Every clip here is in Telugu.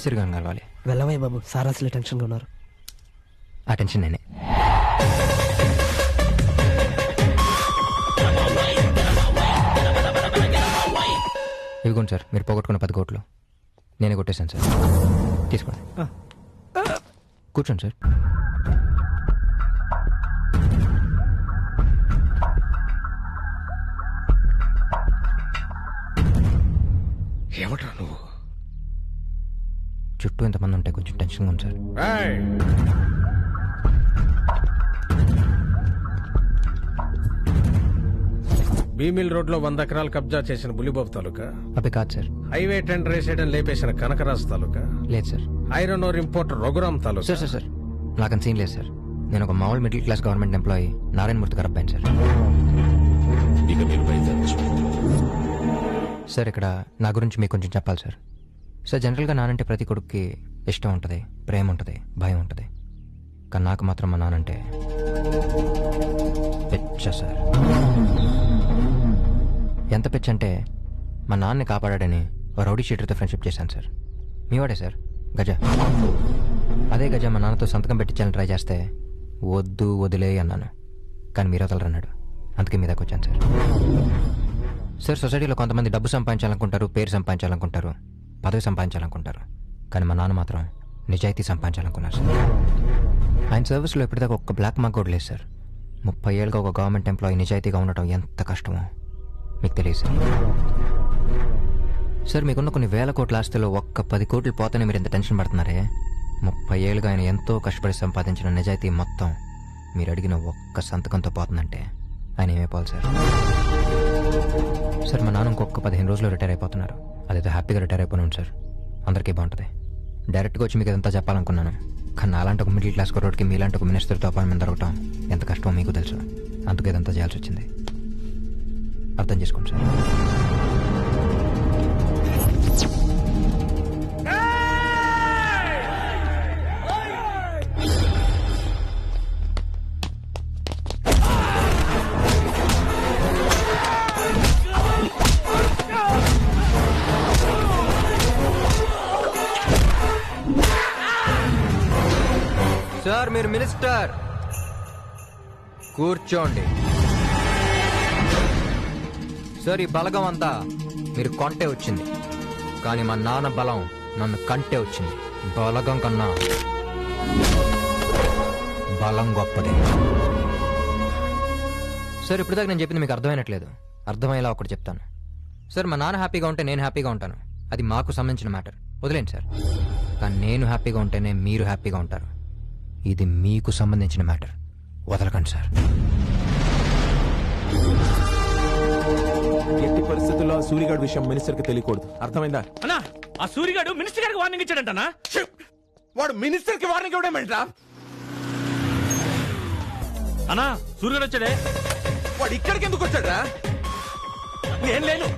మినిస్టర్ గారిని కలవాలి. వెళ్ళవయ్య బాబు, సార్ అసలు టెన్షన్గా ఉన్నారు. ఆ టెన్షన్ నేనే. ఇదిగోండి సార్, మీరు పోగొట్టుకున్న 10 కోట్లు నేనే కొట్టేశాను సార్. తీసుకోండి, కూర్చోండి సార్. ఏమంటా నువ్వు? చుట్టూ ఎంతమంది ఉంటే కొంచెం టెన్షన్గా ఉంది సార్. బీమిల్ రోడ్ లో 100 ఎకరాలు కబ్జా చేసిన బులిబాబు తాలూకా, అవి కాదు సార్. హైవే టెండర్ వేసేయడం లేపేసిన కనకరాజు తాలూకా, లేదు sir. Iron ore importer Raghuram తాలూకా. సార్ సార్ సార్ నాకంత సీన్ లేదు సార్. నేను ఒక మామూలు middle class government employee Narayanamurthy గారు అబ్బాయిని సార్. ఇక మీరు బయలుదేరచ్చు. సార్ ఇక్కడ నా గురించి మీకు కొంచెం చెప్పాలి సార్. సార్ జనరల్గా నానంటే ప్రతి కొడుక్కి ఇష్టం ఉంటుంది, ప్రేమ ఉంటుంది, భయం ఉంటుంది. కానీ నాకు మాత్రం మా నానంటే పిచ్చ సార్. ఎంత పిచ్చ అంటే మా నాన్నని కాపాడాడని ఓ రౌడీ షీటర్తో ఫ్రెండ్షిప్ చేశాను సార్. మీవాడే సార్, గజ. అదే గజ మా నాన్నతో సంతకం పెట్టించాలని ట్రై చేస్తే వద్దు వదిలే అన్నాను. కానీ మీరు వదలరన్నాడు. అందుకే మీ దాకా వచ్చాను సార్. సార్ సొసైటీలో కొంతమంది డబ్బు సంపాదించాలనుకుంటారు, పేరు సంపాదించాలనుకుంటారు, పదవి సంపాదించాలనుకుంటారు. కానీ మా నాన్న మాత్రం నిజాయితీ సంపాదించాలనుకున్నారు సార్. ఆయన సర్వీస్లో ఇప్పటిదాకా ఒక్క బ్లాక్ మార్క్ కూడా లేదు సార్. 30 ఏళ్ళుగా ఒక గవర్నమెంట్ ఎంప్లాయీ నిజాయితీగా ఉండటం ఎంత కష్టమో మీకు తెలియదు సార్. సార్ మీకున్న కొన్ని వేల కోట్ల ఆస్తిలో ఒక్క 10 కోట్లు పోతేనే మీరు ఎంత టెన్షన్ పడుతున్నారే. 30 ఏళ్ళుగా ఆయన ఎంతో కష్టపడి సంపాదించిన నిజాయితీ మొత్తం మీరు అడిగిన ఒక్క సంతకంతో పోతుందంటే ఆయన ఏమైపోవాలి సార్. సార్ మా నాన్న ఇంకొక 15 రోజుల్లో రిటైర్ అయిపోతున్నారు. అదైతే హ్యాపీగా రిటైర్ అయిపోయినాను సార్. అందరికీ బాగుంటుంది. డైరెక్ట్గా వచ్చి మీకు ఇదంతా చెప్పాలనుకున్నాను. కానీ అలాంటి ఒక మిడిల్ క్లాస్ రోడ్కి మీలాంటి ఒక మినిస్టర్తో అపాయింట్మెంట్ దొరకటం ఎంత కష్టమో మీకు తెలుసు. అందుకే ఇదంతా చేయాల్సి వచ్చింది. అర్థం చేసుకోండి సార్. సార్ మీరు మినిస్టర్ కూర్చోండి. సార్ ఈ బలగం అంతా మీరు కొంటే వచ్చింది, కానీ మా నాన్న బలం నన్ను కంటే వచ్చింది. బలగం కన్నా బలం గొప్పది. సార్ ఇప్పటిదాకా నేను చెప్పింది మీకు అర్థమైనట్లేదు. అర్థమయ్యేలా ఒకటి చెప్తాను. సార్ మా నాన్న హ్యాపీగా ఉంటే నేను హ్యాపీగా ఉంటాను. అది మాకు సంబంధించిన మ్యాటర్, వదిలేండి సార్. కానీ నేను హ్యాపీగా ఉంటేనే మీరు హ్యాపీగా ఉంటారు. ఇది మీకు సంబంధించిన మ్యాటర్, వదలకండి సార్. ఎట్టి పరిస్థితుల్లో సూరిగాడి విషయం మినిస్టర్ కి తెలియకూడదు, అర్థమైందా? అన్నా ఆ సూరిగాడు మినిస్టర్ గారికి వార్నింగ్ ఇచ్చాడంటనా? వాడు మినిస్టర్ కి వార్నింగ్ ఇవ్వడమేంట్రా? అన్నా సూరిగాడు వచ్చాడే. వాడు ఇక్కడికి ఎందుకు వచ్చాడ్రా? నేను లేను.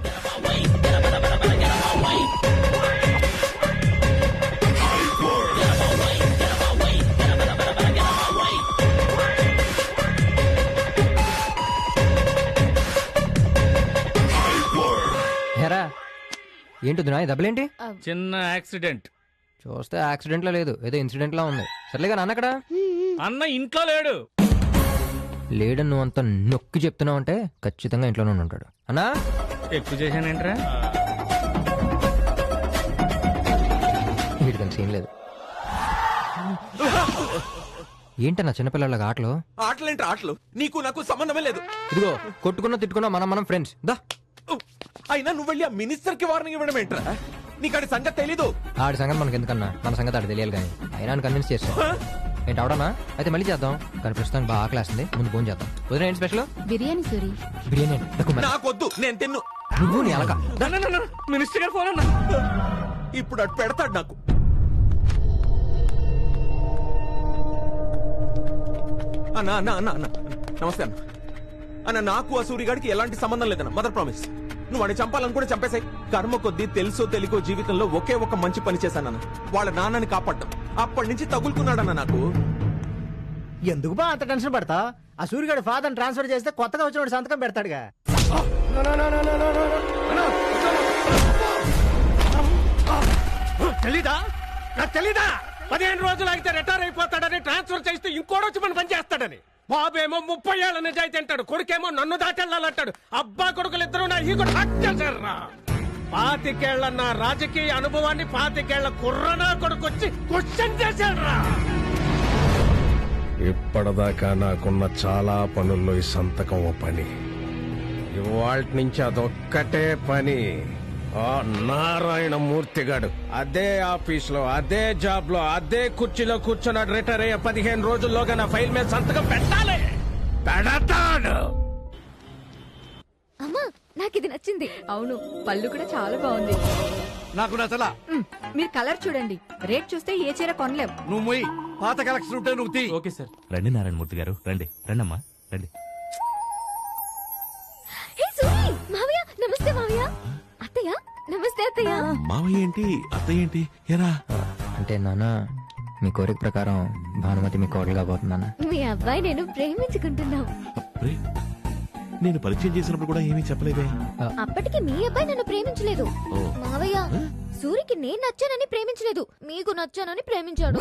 హేరా ఏంటి నాయ దెబ్బలేంటి? చిన్న యాక్సిడెంట్. చూస్తే యాక్సిడెంట్ లా లేదు, ఏదో ఇన్సిడెంట్ లా ఉంది. సర్లేగా నాన్న అక్కడ అన్న ఇంట్లో లేడు. లేడని నువ్వు అంత నొక్కి చెప్తున్నావు అంటే ఖచ్చితంగా ఇంట్లోనే ఉంటాడు. అన్నా ఎక్కువ చేశానేంట్రా? వీడికి సీన్ లేదు. ఏంటన్నా చిన్నపిల్లల ఆటలు? ఆటలేంటి ఆటలు? నీకు నాకు సంబంధమే లేదు. ఇదిగో కొట్టుకున్నా తిట్టుకున్నా మనం ఫ్రెండ్స్ దా. అయినా నువ్వు వెళ్ళి ఆ మినిస్టర్ కి వార్నింగ్ ఇవ్వడం ఏంట్రా? నీకు ఆడి సంగతి తెలీదు. ఆడి సంగతి మనకి ఎందుకన్నా, మన సంగతి ఆడి తెలియాలి. కానీ అయినా కన్విన్స్ చేస్తా. ఏంటి అవడనా? అయితే మళ్ళీ చేద్దాం. కానీ ప్రస్తుతానికి బాగా ఆకలేస్తుంది, ముందు ఫోన్ చేద్దాం. వదిన ఏంటి స్పెషల్? బిర్యానీ సూరి. బిర్యానీ ఏంటి? నాకొద్దు, నేను తిన్ను. నువ్వు నీ అలక. మినిస్టర్ గారు ఫోన్ అన్నా. ఇప్పుడు అటు పెడతాడు నాకు. అన్నా అన్నా అన్నా అన్నా నమస్తే అన్న. అన్న నాకు ఆ సూరిగాడికి ఎలాంటి సంబంధం లేదన్న, మదర్ ప్రామిస్. నువ్వు వాడిని చంపాలని కూడా చంపేశాయి. కర్మ కొద్దీ తెలుసో తెలికో జీవితంలో ఒకే ఒక మంచి పని చేశానన్న, వాళ్ళ నాన్నని కాపాడ్డం. అప్పటి నుంచి తగులుకున్నాడన్న నాకు. ఎందుకు బా అంత టెన్షన్ పడతా? ఆ సూర్యగాడి ఫాదర్ ట్రాన్స్ఫర్ చేస్తే కొత్తగా వచ్చిన సంతకం పెడతాడుగా. తెలీదా? నాకు తెలీదా 15 రోజులు అయితే రిటైర్ అయిపోతాడని, ట్రాన్స్ఫర్ చేస్తే ఇంకోడొచ్చి మన పని చేస్తాడని. బాబేమో 30 ఏళ్ల నిజాయితీ అంటాడు, కొడుకేమో నన్ను దాటెళ్ళాలంటాడు. అబ్బా కొడుకులు ఇద్దరు నా ఈ కూడా హత్యారా. 25 ఏళ్ల నా రాజకీయ అనుభవాన్ని 25 ఏళ్ల కుర్రనా కొడుకొచ్చి క్వశ్చన్ చేశాడ్రా. ఇప్పటిదాకా నాకున్న చాలా పనుల్లో ఈ సంతకం ఓ పని. ఇవాల్టి నుంచి అదొక్కటే పని. ఆ నారాయణమూర్తి గాడు అదే ఆఫీస్ లో, అదే జాబ్ లో, అదే కుర్చీలో కూర్చున్నాడు. రిటైర్ అయ్యే 15 రోజుల్లోగా నా ఫైల్ మీద సంతకం పెట్టాలి. పెడతాడు. అమ్మా నాకు ఇది నచ్చింది. అవును, పళ్ళు కూడా చాలా బాగుంది. నాకు నచ్చలా. మీరు కలర్ చూడండి, రేట్ చూస్తే ఏ చీర కొనలేం. నువ్వు మొయ్యి. పాత కలెక్షన్ ఉంటే నువ్వు తీ. Okay sir. రండి నారాయణమూర్తి గారు, రండి రండమ్మా రండి. హే సూరి, మావయ్య నమస్తే. మావయ్య, అత్తయ్య నమస్తే. అత్తయ్య మావయ్య ఏంటి అత్తయ్య ఏంటి ఎరా? అంటే నాన్న, మీ కోరిక ప్రకారం భానుమతి మీ కోడలుగా పోతుందన్న. మీ అబ్బాయి నేను ప్రేమించుకుంటున్నాం. రే, నేను పరిచయం చేసినప్పుడు కూడా ఏమీ చెప్పలేదే. అప్పటికి మీ అబ్బాయి నన్ను ప్రేమించలేదు. ఓ. మావయ్య, సూరికి నేను నచ్చానని ప్రేమించలేదు, మీకు నచ్చానని ప్రేమించాడు.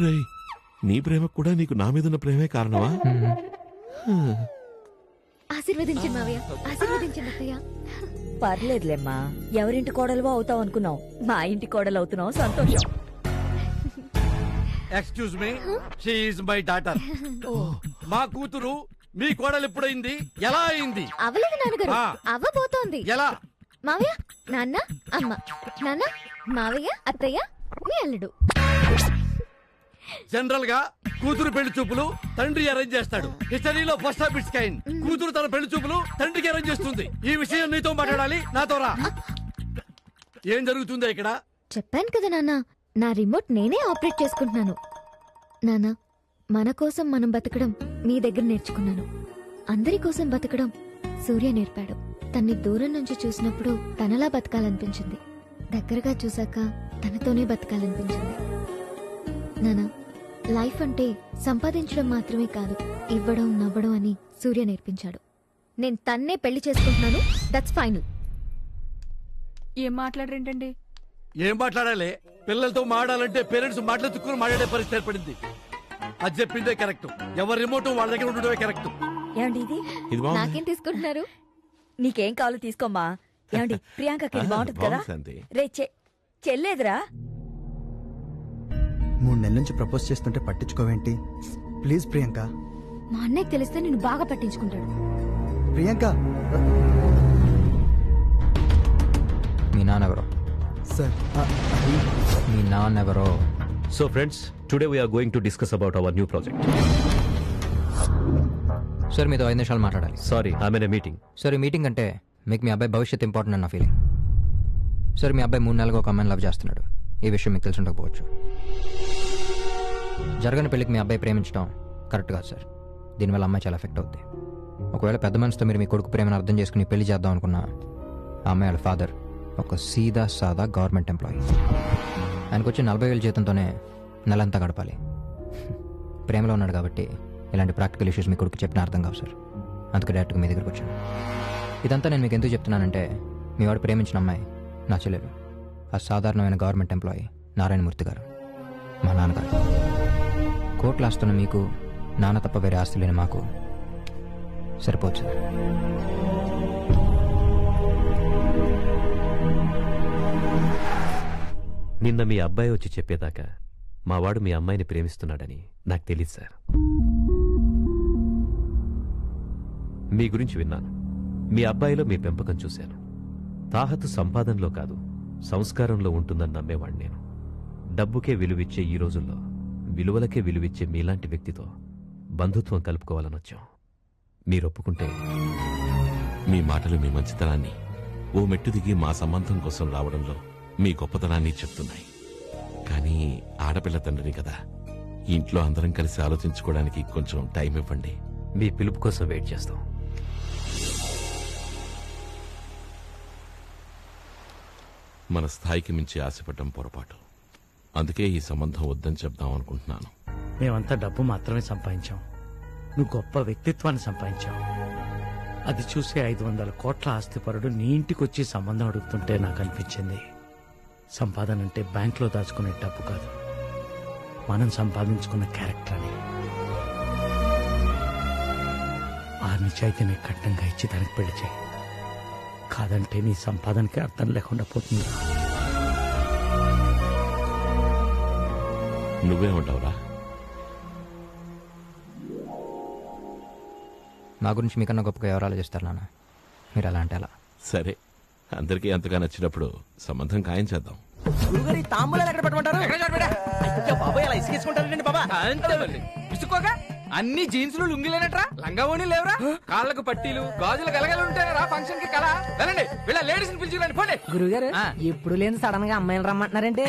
రేయ్, నీ ప్రేమ కూడా నీకు నా మీదున్న ప్రేమే కారణమా? ఆశీర్వదించండి మావయ్య, ఆశీర్వదించండి అత్తయ్య. పర్లేదులేమ్మా, ఎవరింటి కోడలువో అవుతావు అనుకున్నావు, మా ఇంటి కోడలు అవుతున్నావు, సంతోషం. Excuse me, she my daughter. మా కూతురు మీ కోడలు ఎప్పుడైంది, ఎలా అయింది? అవలేదు నాన్నగారు, ఆ. అవ్వబోతోంది. ఎలా? మావయ్య, నాన్న, అమ్మ, నాన్న, మావయ్య, అత్తయ్య, మీ అల్లుడు. జనరల్ గా కూతురు పెళ్లి చూపులు తండ్రి అరేంజ్ చేస్తాడు. హిస్టరీలో ఫస్ట్ ఆఫ్ ఇట్స్ కైండ్. కూతురు తన పెళ్లి చూపులు తండ్రికి అరేంజ్ చేస్తుంది. ఈ విషయం నీతో మాట్లాడాలి, నాతో రా. ఏం జరుగుతుందో ఇక్కడ? చెప్పాను కదా నాన్న, నా రిమోట్ నేనే ఆపరేట్ చేసుకుంటున్నాను. నాన్న, మన కోసం మనం బతకడం మీ దగ్గర నేర్చుకున్నాను. అందరి కోసం బతకడం సూర్య నేర్పాడు. తన్ని దూరం నుంచి చూసినప్పుడు తనలా బతకాలనిపించింది, దగ్గరగా చూశాక తనతోనే బతకాలనిపించింది. నాన్న, లైఫ్ అంటే సంపాదించడం మాత్రమే కాదు, ఇవ్వడం, నవ్వడం అని సూర్య నేర్పించాడు. నేను తన్నే పెళ్లి చేసుకుంటున్నాను. That's final. ఏం మాట్లాడరేంటండి? ఏం మాట్లాడాలి? పిల్లలతో మాట్లాడాలంటే పేరెంట్స్ మాట్లాడుకుని మాట్లాడే పరిస్థితి ఏర్పడింది. అది చెప్పిందే కరెక్ట్. ఎవరి రిమోట్ వాళ్ళ దగ్గర ఉండడమే కరెక్ట్. ఏమండి ఇది? ఇది బాగుంది. నాకేం తీసుకుంటున్నారు? నీకేం కావాలో తీసుకోమ్మా. ఏమండి, ప్రియాంకకి ఇది బాగుంటుంది కదా? బాగుంది. రే చెల్లేదురా. 3 నెలల నుంచి ప్రపోజ్ చేస్తుంటే పట్టించుకోవేంటి? ప్లీజ్ ప్రియాంక. మా అన్నయ్యకి తెలిస్తే నేను బాగా పట్టించుకుంటాడు. ప్రియాంక. మీ నాన్నెవరో? సార్, మీ నాన్నెవరో? So friends, today we are going to discuss about our new project. Sir, మీతో 5 నిమిషాలు మాట్లాడాలి. Sorry, I'm in a meeting. Sir, ఈ మీటింగ్ అంటే మీకు మీ అబ్బాయి భవిష్యత్ ఇంపార్టెంట్ అన్న ఫీలింగ్. సార్, మీ అబ్బాయి 3 నెలలుగా ఒక అమ్మాయిని లవ్ చేస్తున్నాడు. ఈ విషయం మీకు తెలిసి ఉండకపోవచ్చు. జరగని పెళ్లికి మీ అబ్బాయి ప్రేమించడం కరెక్ట్ కాదు సార్. దీనివల్ల అమ్మాయి చాలా ఎఫెక్ట్ అవుద్ది. ఒకవేళ పెద్ద మనసుతో మీరు మీ కొడుకు ప్రేమను అర్థం చేసుకుని పెళ్లి చేద్దాం అనుకున్నా, ఆ అమ్మాయి వాళ్ళ ఫాదర్ ఒక సీదా సాదా గవర్నమెంట్ ఎంప్లాయీ. ఆయనకు వచ్చి 40,000 జీతంతోనే నెలంతా గడపాలి. ప్రేమలో ఉన్నాడు కాబట్టి ఇలాంటి ప్రాక్టికల్ ఇష్యూస్ మీ కొడుకు చెప్పిన అర్థం కావు సార్. అందుకే డైరెక్ట్గా మీ దగ్గరకు వచ్చాను. ఇదంతా నేను మీకు ఎందుకు చెప్తున్నానంటే, మీ వాడు ప్రేమించిన అమ్మాయి నా చెల్లెలు, ఆ సాధారణమైన గవర్నమెంట్ ఎంప్లాయీ నారాయణమూర్తి గారు, మా నాన్నగారు. కోట్లు ఆస్తున్న మీకు నాన్న తప్ప వేరే ఆస్తి లేని మాకు సరిపోవచ్చు సార్. నిన్న మీ అబ్బాయి వచ్చి చెప్పేదాకా మా వాడు మీ అమ్మాయిని ప్రేమిస్తున్నాడని నాకు తెలియదు సార్. మీ గురించి విన్నాను. మీ అబ్బాయిలో మీ పెంపకం చూశాను. తాహతు సంపాదనలో కాదు, సంస్కారంలో ఉంటుందని నమ్మేవాడిని నేను. డబ్బుకే విలువిచ్చే ఈ రోజుల్లో విలువలకే విలువిచ్చే మీలాంటి వ్యక్తితో బంధుత్వం కలుపుకోవాలని వచ్చాం. మీరు ఒప్పుకుంటే. మీ మాటలు మీ మంచితనాన్ని, ఓ మెట్టు దిగి మా సంబంధం కోసం రావడంలో మీ గొప్పతనాన్ని చెప్తున్నాయి. కానీ ఆడపిల్ల తండ్రిని కదా, ఇంట్లో అందరం కలిసి ఆలోచించుకోవడానికి కొంచెం టైం ఇవ్వండి. మీ పిలుపు కోసం వెయిట్ చేస్తాం. మన స్థాయికి మించి ఆశపడడం పొరపాటు. అందుకే ఈ సంబంధం వద్దని చెప్దాం అనుకుంటున్నాను. మేమంతా డబ్బు మాత్రమే సంపాదించాం, నువ్వు గొప్ప వ్యక్తిత్వాన్ని సంపాదించావు. అది చూసి 500 కోట్ల ఆస్తిపరుడు నీ ఇంటికి వచ్చి సంబంధం అడుగుతుంటే నాకు అనిపించింది, సంపాదన అంటే బ్యాంక్లో దాచుకునే డబ్బు కాదు, మనం సంపాదించుకున్న క్యారెక్టర్ అని. ఆ నిజాయితీని కట్నంగా ఇచ్చి దానికి పెళ్లి చేయి. కాదంటే నీ సంపాదనకి అర్థం లేకుండా పోతుంది. నువ్వేమంటావురా? నా గురించి మీకన్నా గొప్పగా ఎవరు ఆలోచిస్తారు నాన్న. మీరు అలా అంటే అలా. సరే, అందరికీ అంతగా నచ్చినప్పుడు సంబంధం ఖాయం చేద్దాం. గురుగారు ఈ తాంబూలాలు ఎక్కడ పెట్టమంటారు? అయ్యో బాబాయ్, అలా ఇసుకేసుకుంటారండి బాబా. ఇసుకోగా అన్ని జీన్సులు లుంగిలేనట్రా, లంగావోని లేవురా, కాళ్ళకు పట్టీలు గాజులు గలగలు ఉంటాయరా ఫంక్షన్ కి కళ. వెళ్ళండి, వీళ్ళ లేడీస్ ని పిలిచి పోండి. గురుగారు ఎప్పుడు లేని సడన్ గా అమ్మాయిలు రమ్మంటున్నారంటే?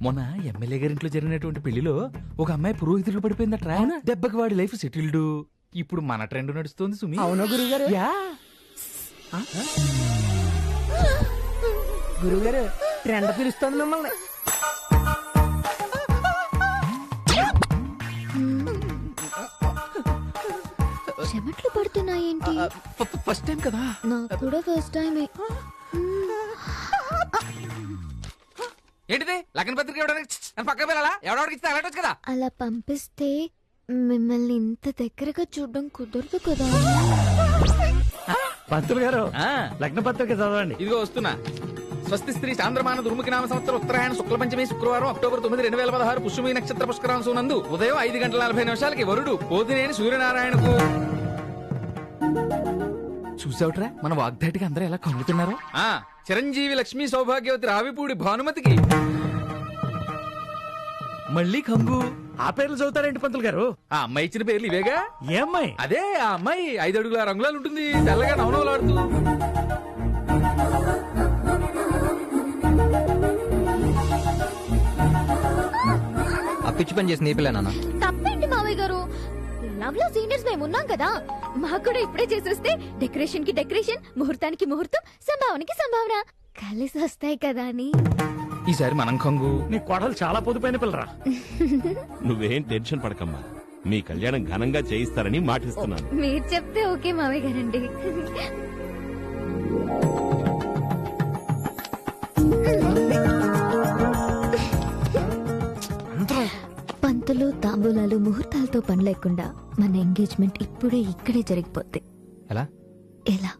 మొన్న ఎమ్మెల్యే గారి ఇంట్లో జరిగినటువంటి పెళ్లిలో ఒక అమ్మాయి పురోహితులు పడిపోయిందట్రా. దెబ్బకి వాడి లైఫ్ సెటిల్డ్. ఇప్పుడు మన ట్రెండ్ నడుస్తుంది సుమి. అవునా గురుగారు? గురుగారు ట్రెండ్ పిలుస్తుంది మిమ్మల్ని. చెమట్లు పడుతున్నాయేంటి? ఫస్ట్ టైం కదా. నాకు కూడా ఫస్ట్ టైమే. ఏంటిది లగ్న పత్రిక ఇవ్వడానికి పక్క వెళ్ళాలా? ఎవడెవడికి ఇస్తే అలాంటి కదా. అలా పంపిస్తే మిమ్మల్ని ఇంత దగ్గరగా చూడడం కుదరదు కదా. పంతులు గారు లగ్న పత్రిక చదవండి. ఇదిగో వస్తున్నా. స్వస్తి స్త్రీ చాంద్రమాన దుర్ముఖి నామ సంవత్సరం ఉత్తరాయణ శుక్ల పంచమి శుక్రవారం అక్టోబర్ 9, 2016 పుష్యమి నక్షత్ర పుష్కరాంశునందు ఉదయం 5:40 నిమిషాలకి వరుడు సూర్యనారాయణకు. చూసావుట్రా మన వాగ్దాటికి అందరూ ఎలా కంగుతున్నారు. చిరంజీవి లక్ష్మీ సౌభాగ్యవతి రావిపూడి భానుమతికి మళ్ళీ కంగు. ఆ పేర్లు చదువుతారేంటి పంతులు గారు? ఆ అమ్మాయి ఇచ్చిన పేర్లు ఇవేగా. ఏ అమ్మాయి? అదే ఆ అమ్మాయి 5 అడుగుల రంగులాలు ఉంటుంది, తెల్లగా నవనవలాడుతూ. ఆ పిచ్చి పని చేసి నీపిలే నాన్న. తప్పేంటి మావయ్య గారు? లవ్ లో సీనియర్స్ మేము ఉన్నాం కదా. మాకు కూడా ఇప్పుడే చేసేస్తే డెకరేషన్ కి డెకరేషన్, ముహూర్తానికి ముహూర్తం, సంభావనకి సంభావన కలిసి వస్తాయి కదా అని. ఈసారి మనం కంగు. నీ కోడలు చాలా పొదుపైన పిల్లరా. నువ్వేం టెన్షన్ పడకమ్మా, మీ కళ్యాణం ఘనంగా చేయిస్తారని మాటిస్తున్నాను. మీరు చెప్తే ఓకే మావయ్య గారండి. పంతులు తాంబూలాలు ముహూర్తాలతో పని లేకుండా మన ఎంగేజ్మెంట్ ఇప్పుడే ఇక్కడే జరిగిపోద్ది. ఎలా? ఎలా?